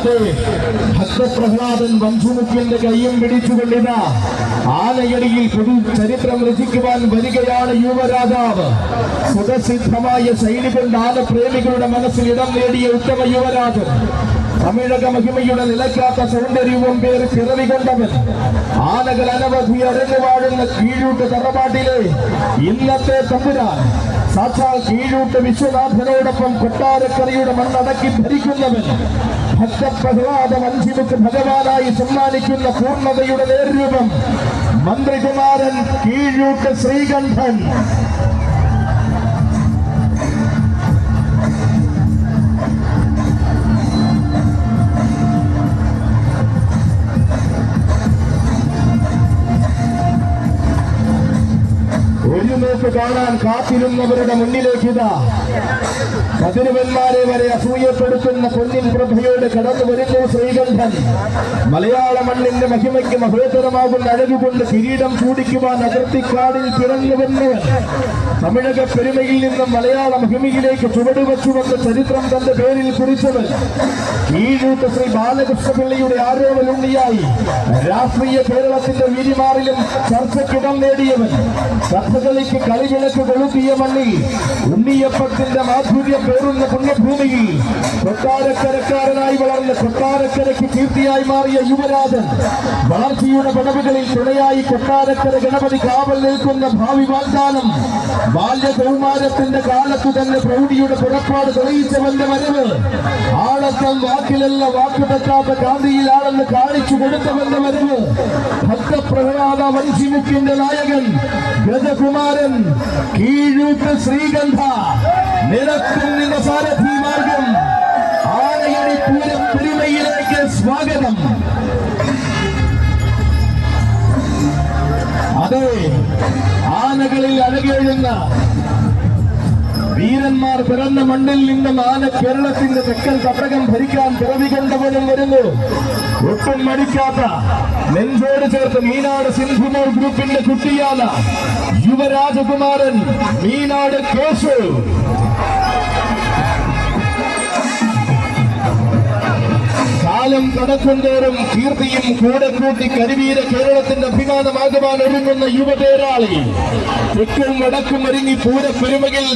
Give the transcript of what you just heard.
അതെ, ഭക്തപ്രഹ്ലാദൻ വഞ്ചുമുഖ്യന്റെ കയ്യും പിടിച്ചുകൊണ്ടിത ആനയടിയിൽ പുതു ചരിത്രം രചിക്കുവാൻ വരികയാണ് യുവരാജാവ്. സുഖസിദ്ധമായ ശൈലി കൊണ്ട് ആനപ്രേമികളുടെ മനസ്സിൽ ഇടം നേടിയ ഉത്തമ യുവരാജൻ, തമിഴക മഹിമയുടെ നിലയ്ക്കാത്ത സൗന്ദര്യവും പേര് പിറവി കൊണ്ടവൻ, ആനകൾ അനവധി അരങ്ങു വാഴുന്ന കീഴൂട്ട് തറവാട്ടിലെ ഇന്നത്തെ തമ്പുരാൻ, സാക്ഷാൽ കീഴൂട്ട് വിശ്വനാഥനോടൊപ്പം കൊട്ടാരക്കരയുടെ മണ്ണടക്കി ഭരിക്കുന്നവൻ, ഭക്തപ്രഹ്ലാദ വഞ്ചിമുക്ക് ഭഗവാനായി സമ്മാനിക്കുന്ന പൂർണ്ണതയുടെ നേർരൂപം, മന്ത്രികുമാരൻ കീഴൂട്ട് ശ്രീകണ്ഠൻ. ഒരു നോക്ക് കാണാൻ കാത്തിരുന്നവരുടെ മുന്നിലേക്ക് ഇതാ കതിരുവന്മാരെ വരെ അസൂയപ്പെടുത്തുന്ന പൊന്നിൻ പ്രഭയോട് കടന്നു വരുന്നു ശ്രീകണ്ഠൻ. മലയാള മണ്ണിന്റെ മഹിമയ്ക്ക് മഹോത്തരമാകുന്ന അഴകുകൊണ്ട് കിരീടം ചൂടിക്കുവാൻ അതിർത്തിക്കാടിൽ പിറന്നു വന്നവൻ, തമിഴക പെരുമയിൽ നിന്നും മലയാള മഹിമയിലേക്ക് ചുവടുവച്ചുവെന്ന ചരിത്രം തന്റെ പേരിൽ കുറിച്ചവൻ, കീഴൂട്ട് ശ്രീ ബാലകൃഷ്ണപിള്ളയുടെ ആരോപലുണ്ണിയായി രാഷ്ട്രീയ കേരളത്തിന്റെ വീരിമാറിലും ചർച്ചയ്ക്കിടം നേടിയവൻ, കഥകളിക്ക് കളിവിളക്ക് കൊളുത്തിയ മണ്ണിൽ ഉണ്ണിയപ്പത്തിന്റെ മാധുര്യം പേറുന്ന പുണ്യഭൂമിയിൽ കൊട്ടാരക്കരക്കാരനായി വളർന്ന കൊട്ടാരക്കരയ്ക്ക് കീർത്തിയായി മാറിയ യുവരാജൻ, വളർച്ചയുടെ പടവുകളിൽ തുണയായി കൊട്ടാരക്കര ഗണപതി കാവൽ നിൽക്കുന്ന ഭാവി വാഗ്ദാനം, ബാല്യകൗമാരത്തിന്റെ കാലത്തു തന്നെ പ്രൗഢിയുടെ പുറപ്പാട് തെളിയിച്ചവന്റെ വരവ്, ആളത്തം വാക്കിലല്ല വാക്കുപറ്റാത്ത കാന്തിയിലാണെന്ന് കാണിച്ചു കൊടുത്തവന്റെ വരവ്, ഭക്തപ്രഹ്ലാദ വഞ്ചിമുഖ്യന്റെ നായകൻ ഗജകുമാരൻ കീഴൂട്ട് ശ്രീകണ്ഠ, നിരക്കും നിന്റെ സാരഥി മാർഗം, ആനയടി പൂരം പെരുമയിലേക്ക് സ്വാഗതം. അതെ, ആനകളിൽ അഴകേഴുന്ന വീരന്മാർ പിറന്ന മണ്ണിൽ നിന്നും ആന കേരളത്തിന്റെ തെക്കൻ തട്ടകം ഭരിക്കാൻ പിറവി കൊണ്ടവനും വരുന്നു. ഒട്ടും മടിക്കാത്ത നെഞ്ചോട് ചേർത്ത് മീനാട് സിന്ധുമോൾ ഗ്രൂപ്പിന്റെ കുട്ടിയാന യുവരാജകുമാരൻ മീനാട് കേശു. കാലം കടക്കുന്തോറും കീർത്തിയും കൂടെ കൂട്ടി കരിവീര കേരളത്തിന്റെ അഭിമാനമാകുവാൻ ഒരുങ്ങുന്ന യുവതേരാളി, തെക്കും വടക്കും ഒരുങ്ങി പൂരപ്പെരുമയിൽ